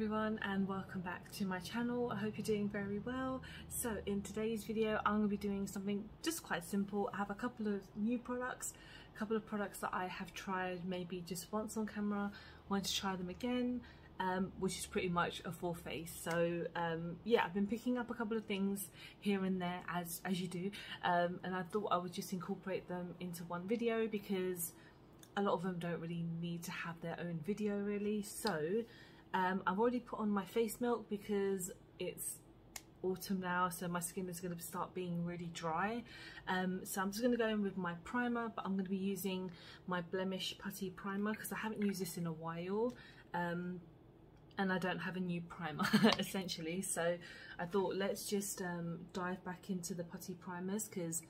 everyone and welcome back to my channel. I hope you're doing very well. So in today's video I'm going to be doing something just quite simple. I have a couple of new products, a couple of products that I have tried maybe just once on camera, want to try them again, which is pretty much a full face. So yeah, I've been picking up a couple of things here and there as you do, and I thought I would just incorporate them into one video because a lot of them don't really need to have their own video really. So I've already put on my face milk because it's autumn now, so my skin is going to start being really dry. So I'm just going to go in with my primer, but I'm going to be using my Blemish Putty primer because I haven't used this in a while, and I don't have a new primer essentially. So I thought let's just dive back into the Putty primers because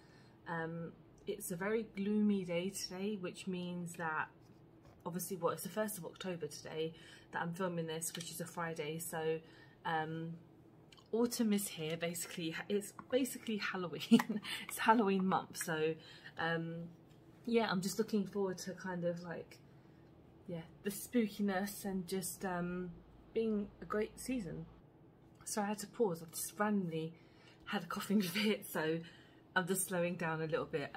it's a very gloomy day today, which means that obviously it's the 1st of October today that I'm filming this, which is a Friday. So autumn is here basically. It's basically Halloween. It's Halloween month, so yeah, I'm just looking forward to kind of like, yeah, the spookiness and just being a great season. So I had to pause. I've just randomly had a coughing fit, so I'm just slowing down a little bit.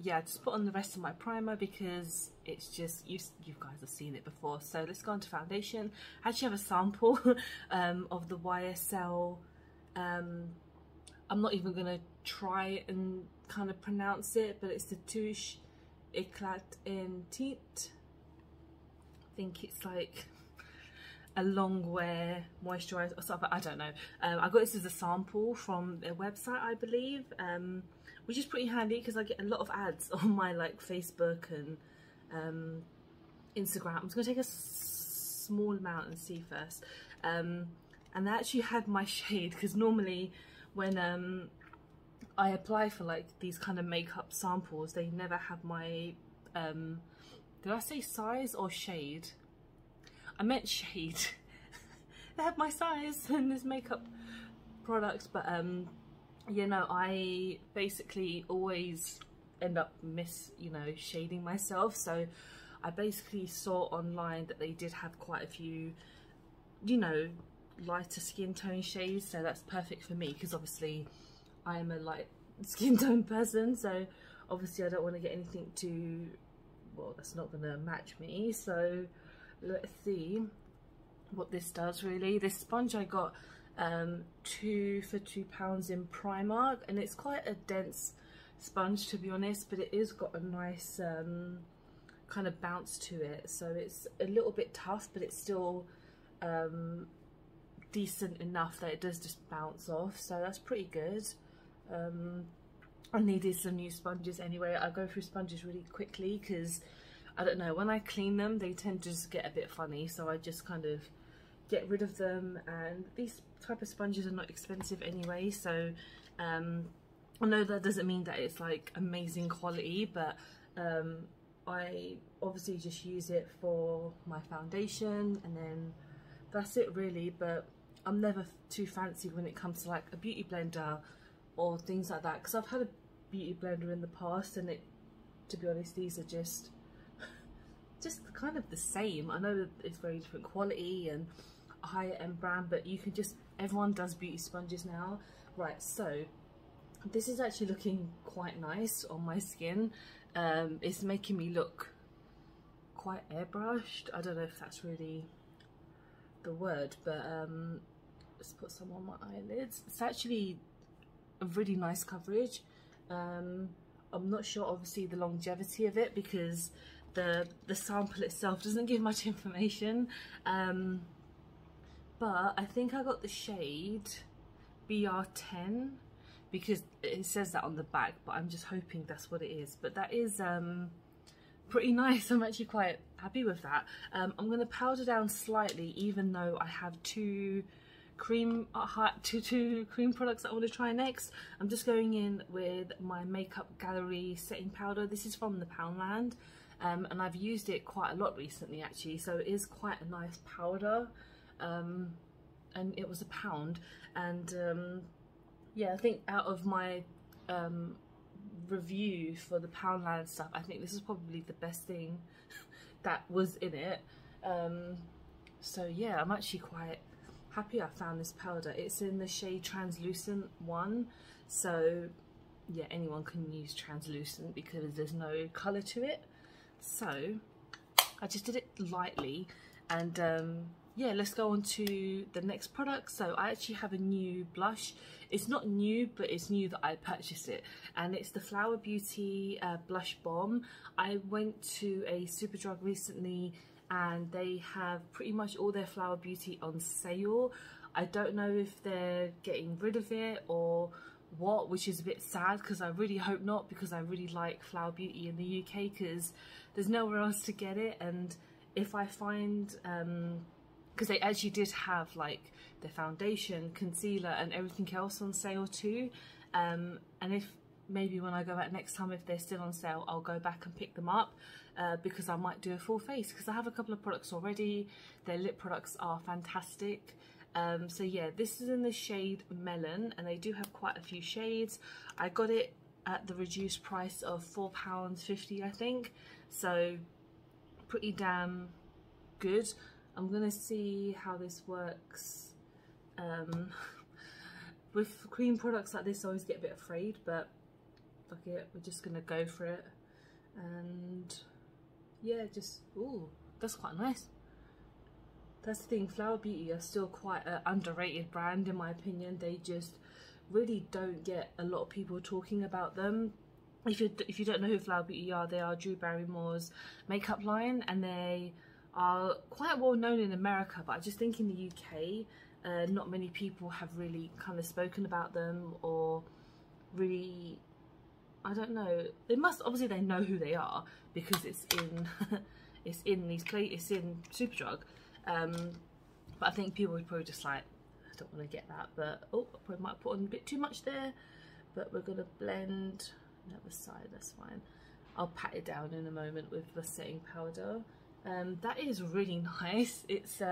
Yeah, I just put on the rest of my primer because it's just, you guys have seen it before. So let's go on to foundation. I actually have a sample of the YSL. I'm not even going to try and kind of pronounce it, but it's the Touche Eclat en Teint. I think it's like a long wear moisturizer or something, I don't know. I got this as a sample from their website, I believe, which is pretty handy because I get a lot of ads on my like Facebook and Instagram. I'm just gonna take a small amount and see first. And they actually had my shade because normally when I apply for like these kind of makeup samples, they never have my did I say size or shade? I meant shade. They have my size in this makeup product, but you know, I basically always end up shading myself. So I basically saw online that they did have quite a few, you know, lighter skin tone shades, so that's perfect for me because obviously I'm a light skin tone person, so obviously I don't want to get anything too, well, that's not going to match me. So let's see what this does really. This sponge I got 2 for £2 in Primark, and it's quite a dense sponge to be honest, but it is got a nice kind of bounce to it, so it's a little bit tough, but it's still decent enough that it does just bounce off, so that's pretty good. I needed some new sponges anyway. I go through sponges really quickly because I don't know, when I clean them they tend to just get a bit funny, so I just kind of get rid of them. And these type of sponges are not expensive anyway, so I know that doesn't mean that it's like amazing quality, but I obviously just use it for my foundation and then that's it really. But I'm never too fancy when it comes to like a beauty blender or things like that, because I've had a beauty blender in the past and to be honest, these are just kind of the same. I know that it's very different quality and a higher end brand, but you can just, everyone does beauty sponges now. Right, so this is actually looking quite nice on my skin. It's making me look quite airbrushed. I don't know if that's really the word, but let's put some on my eyelids. It's actually a really nice coverage. I'm not sure obviously the longevity of it because the sample itself doesn't give much information, but I think I got the shade BR10 because it says that on the back, but I'm just hoping that's what it is. But that is pretty nice. I'm actually quite happy with that. I'm going to powder down slightly, even though I have two cream products that I want to try next. I'm just going in with my Makeup Gallery setting powder. This is from the Poundland, and I've used it quite a lot recently actually, so it is quite a nice powder, and it was £1. And yeah, I think out of my review for the Poundland stuff, I think this is probably the best thing that was in it. So yeah, I'm actually quite happy I found this powder. It's in the shade Translucent 1, so yeah, anyone can use translucent because there's no colour to it. So I just did it lightly, and yeah, let's go on to the next product. So I actually have a new blush. It's not new, but it's new that I purchased it, and it's the Flower Beauty Blush Bomb. I went to a Superdrug recently and they have pretty much all their Flower Beauty on sale. I don't know if they're getting rid of it or what, which is a bit sad because I really hope not, because I really like Flower Beauty in the UK because there's nowhere else to get it. And if I find because they actually did have like their foundation, concealer and everything else on sale too, and if maybe when I go out next time, if they're still on sale, I'll go back and pick them up because I might do a full face, because I have a couple of products already. Their lip products are fantastic. So yeah, this is in the shade Melon, and they do have quite a few shades. I got it at the reduced price of £4.50 I think, so pretty damn good. I'm gonna see how this works. With cream products like this I always get a bit afraid, but fuck it, we're just gonna go for it. And yeah, just, ooh, that's quite nice. That's the thing, Flower Beauty are still quite an underrated brand in my opinion. They just really don't get a lot of people talking about them. If you don't know who Flower Beauty are, they are Drew Barrymore's makeup line, and they are quite well known in America, but I just think in the UK not many people have really kind of spoken about them, or really, I don't know, they must, obviously they know who they are because it's in it's in Superdrug, but I think people would probably just like, I don't want to get that, but oh, I probably might put on a bit too much there, but we're gonna blend the other side, that's fine. I'll pat it down in a moment with the setting powder. That is really nice. It's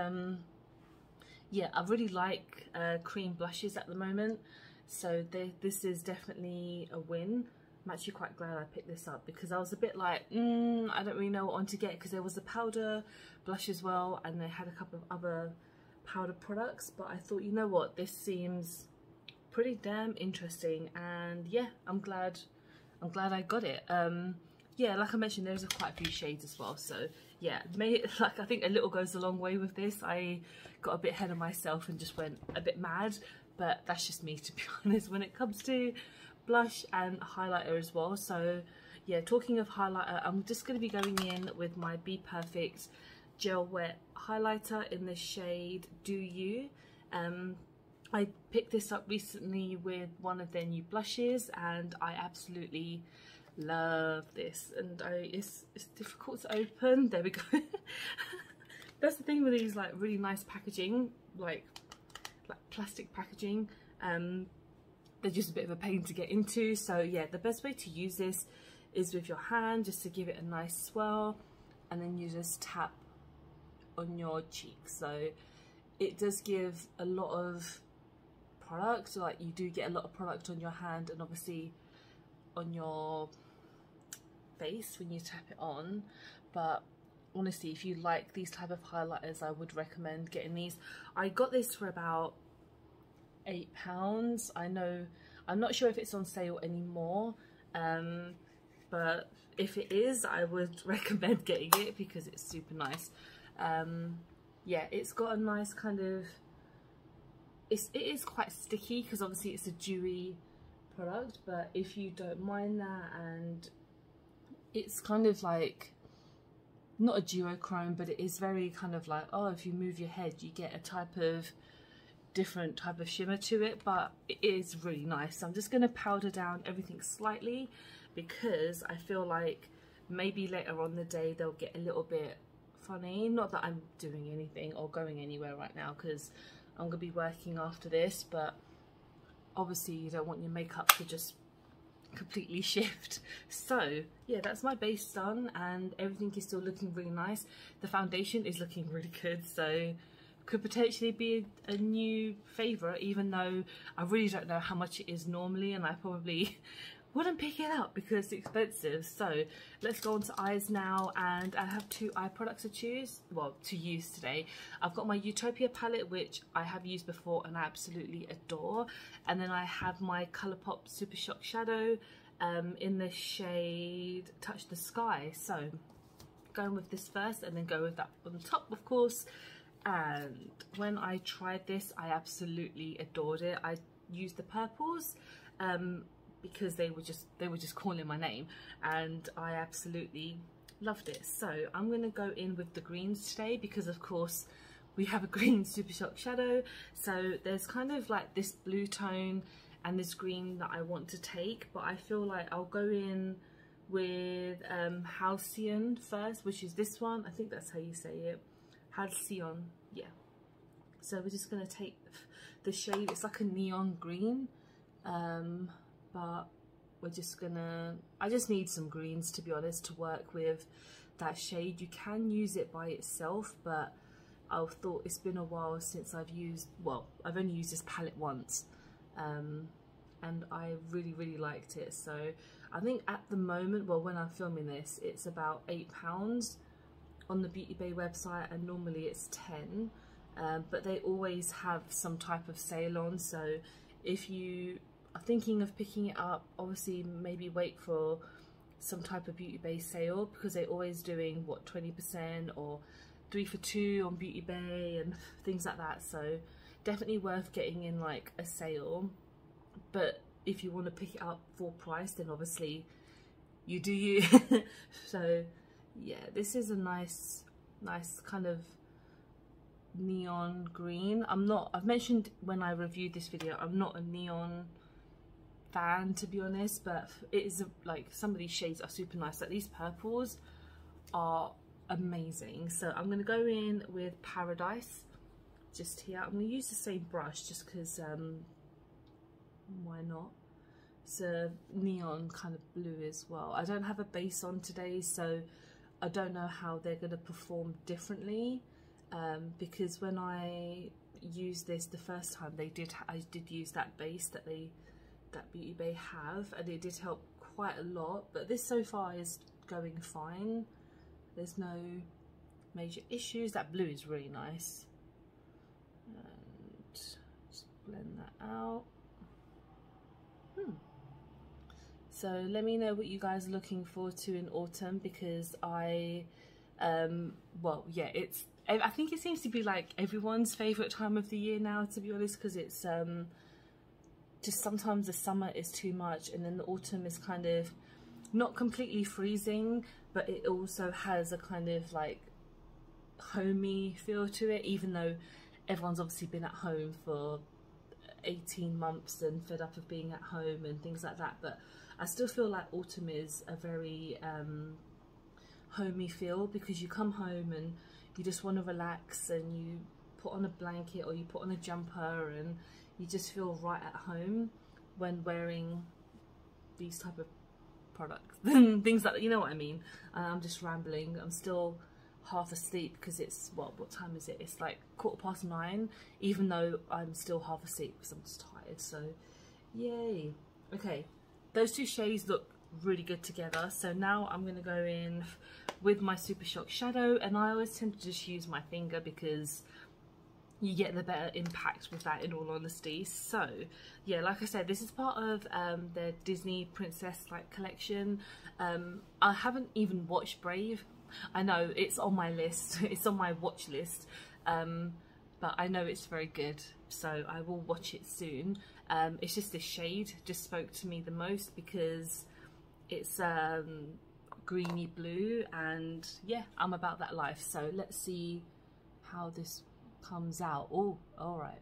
yeah, I really like cream blushes at the moment, so this is definitely a win. I'm actually quite glad I picked this up because I was a bit like, I don't really know what one to get, because there was a powder blush as well and they had a couple of other powder products, but I thought, you know what, this seems pretty damn interesting, and yeah, I'm glad I got it. Yeah, like I mentioned, there's quite a few shades as well, so yeah, like I think a little goes a long way with this. I got a bit ahead of myself and just went a bit mad, but that's just me, to be honest, when it comes to blush and highlighter as well. So yeah, talking of highlighter, I'm just going to be going in with my Be Perfect Gel Wet highlighter in the shade Do You. I picked this up recently with one of their new blushes and I absolutely love this, and it's difficult to open. There we go. That's the thing with these like really nice packaging, like plastic packaging, they're just a bit of a pain to get into. So yeah, the best way to use this is with your hand, just to give it a nice swirl, and then you just tap on your cheeks. So it does give a lot of product, like you do get a lot of product on your hand and obviously on your face when you tap it on. But honestly, if you like these type of highlighters, I would recommend getting these. I got this for about £8. I know, I'm not sure if it's on sale anymore, but if it is, I would recommend getting it because it's super nice. Yeah, it's got a nice kind of, it is quite sticky because obviously it's a dewy product, but if you don't mind that, and it's kind of like not a duochrome, but it is very kind of like, oh, if you move your head you get a type of different type of shimmer to it, but it is really nice. So I'm just going to powder down everything slightly because I feel like maybe later on the day they'll get a little bit funny. Not that I'm doing anything or going anywhere right now because I'm going to be working after this, but obviously you don't want your makeup to just completely shift. So yeah, that's my base done and everything is still looking really nice. The foundation is looking really good, so could potentially be a new favourite, even though I really don't know how much it is normally, and I probably wouldn't pick it up because it's expensive. So let's go on to eyes now, and I have 2 eye products to use today. I've got my Utopia palette, which I have used before and I absolutely adore, and then I have my Colourpop Super Shock Shadow in the shade Touch the Sky. So going with this first and then go with that on top, of course. And when I tried this, I absolutely adored it. I used the purples because they were just calling my name, and I absolutely loved it. So I'm gonna go in with the greens today because of course we have a green Super Shock Shadow. So there's kind of like this blue tone and this green that I want to take, but I feel like I'll go in with Halcyon first, which is this one. I think that's how you say it, Halcyon. Yeah. So we're just gonna take the shade. It's like a neon green, but we're just gonna, I just need some greens, to be honest, to work with that shade. You can use it by itself, but I thought it's been a while since I've used, well, I've only used this palette once, and I really liked it. So I think at the moment, well, when I'm filming this, it's about £8 on the Beauty Bay website, and normally it's 10, but they always have some type of sale on. So if you are thinking of picking it up, obviously maybe wait for some type of Beauty Bay sale, because they're always doing what, 20% or 3 for 2 on Beauty Bay and things like that. So definitely worth getting in like a sale. But if you want to pick it up full price, then obviously you do you. So yeah, this is a nice kind of neon green. I've mentioned when I reviewed this video, I'm not a neon fan, to be honest, but it is like, some of these shades are super nice. Like these purples are amazing. So I'm going to go in with Paradise just here. I'm going to use the same brush just because why not? It's a neon kind of blue as well. I don't have a base on today, so I don't know how they're going to perform differently, because when I used this the first time, I did use that base that Beauty Bay have, and it did help quite a lot. But this so far is going fine. There's no major issues. That blue is really nice, and just blend that out. So let me know what you guys are looking forward to in autumn, because I well, yeah, I think it seems to be like everyone's favourite time of the year now, to be honest, because it's just sometimes the summer is too much, and then the autumn is kind of not completely freezing, but it also has a kind of like homey feel to it, even though everyone's obviously been at home for 18 months and fed up of being at home and things like that. But I still feel like autumn is a very homey feel, because you come home and you just want to relax, and you put on a blanket or you put on a jumper and you just feel right at home when wearing these type of products and things like that, you know what I mean. I'm just rambling. I'm still half asleep because it's, what time is it? It's like 9:15, even though I'm still half asleep because I'm just tired. So yay. Okay, those two shades look really good together. So now I'm going to go in with my Super Shock Shadow, and I always tend to just use my finger because you get the better impact with that, in all honesty. So yeah, like I said, this is part of their Disney princess like collection. I haven't even watched Brave. I know it's on my list, it's on my watch list, but I know it's very good, so I will watch it soon. It's just this shade just spoke to me the most because it's greeny blue, and yeah, I'm about that life. So let's see how this comes out. Oh, all right.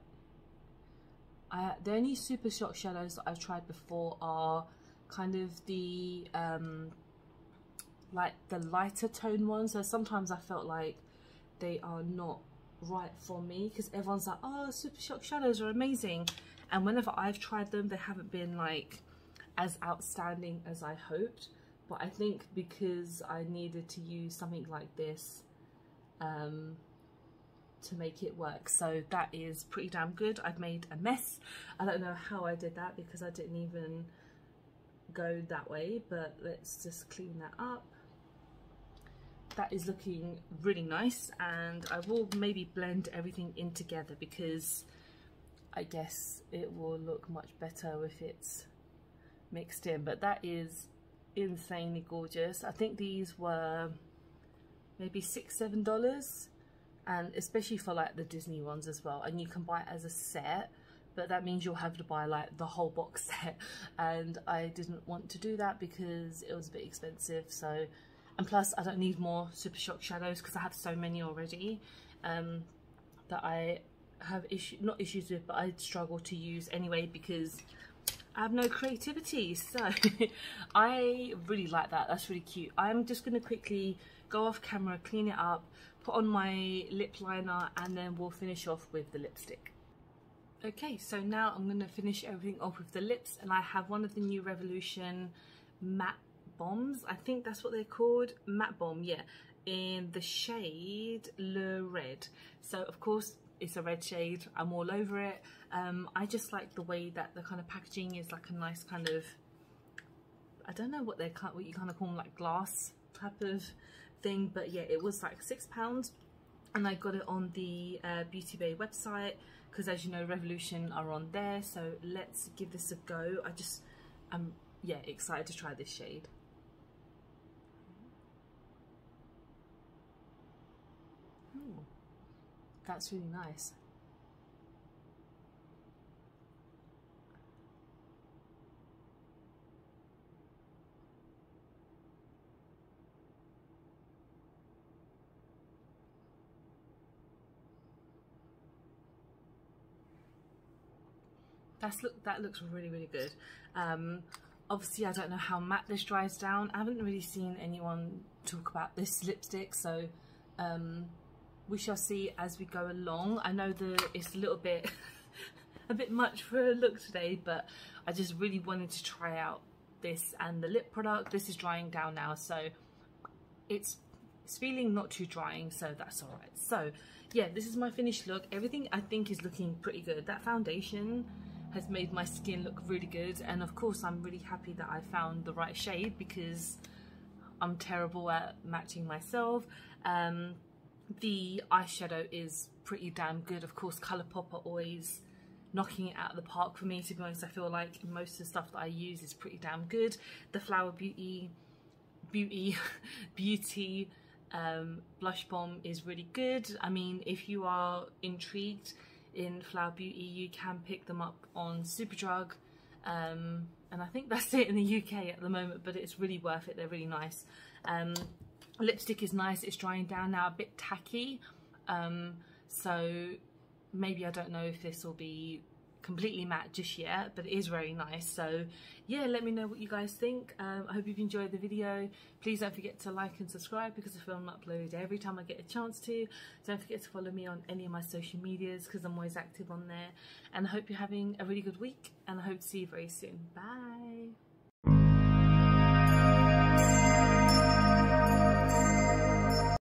The only Super Shock shadows that I've tried before are kind of the like the lighter tone ones. So sometimes I felt like they are not right for me, because everyone's like, oh, Super Shock shadows are amazing, and whenever I've tried them, they haven't been like as outstanding as I hoped. But I think because I needed to use something like this to make it work, so that is pretty damn good. I've made a mess. I don't know how I did that, because I didn't even go that way, but let's just clean that up. That is looking really nice, and I will maybe blend everything in together because I guess it will look much better if it's mixed in. But that is insanely gorgeous. I think these were maybe $6–7, and especially for like the Disney ones as well, and you can buy it as a set, but that means you'll have to buy like the whole box set, and I didn't want to do that because it was a bit expensive. So, and plus I don't need more Super Shock shadows because I have so many already that I have not issues with, but I struggle to use anyway because I have no creativity. So I really like that. That's really cute. I'm just going to quickly go off camera, clean it up, put on my lip liner, and then we'll finish off with the lipstick. Okay, so now I'm going to finish everything off with the lips, and I have one of the new Revolution matte bombs. I think that's what they're called, matte bomb, yeah, in the shade Le Red. So of course it's a red shade, I'm all over it. I just like the way that the kind of packaging is like a nice kind of, I don't know what you kind of call them, like glass type of thing, but yeah, it was like £6, and I got it on the Beauty Bay website because, as you know, Revolution are on there. So let's give this a go. I'm yeah, excited to try this shade. Ooh, that's really nice. That looks really, really good. Obviously I don't know how matte this dries down. I haven't really seen anyone talk about this lipstick, so we shall see as we go along. I know that it's a little bit a bit much for a look today, but I just really wanted to try out this and the lip product. This is drying down now, so it's feeling not too drying, so that's all right. So yeah, this is my finished look. Everything I think is looking pretty good. That foundation has made my skin look really good, and of course I'm really happy that I found the right shade because I'm terrible at matching myself. The eyeshadow is pretty damn good. Of course Colourpop are always knocking it out of the park for me, to be honest. I feel like most of the stuff that I use is pretty damn good. The Flower Beauty blush bomb is really good. I mean, if you are intrigued in Flower Beauty, you can pick them up on Superdrug, and I think that's it in the UK at the moment, but it's really worth it. They're really nice. Lipstick is nice. It's drying down now, a bit tacky, so maybe I don't know if this will be completely matte just yet, but it is very nice. So yeah, let me know what you guys think. I hope you've enjoyed the video. Please don't forget to like and subscribe because I film and upload every time I get a chance to. Don't forget to follow me on any of my social medias because I'm always active on there, and I hope you're having a really good week, and I hope to see you very soon. Bye.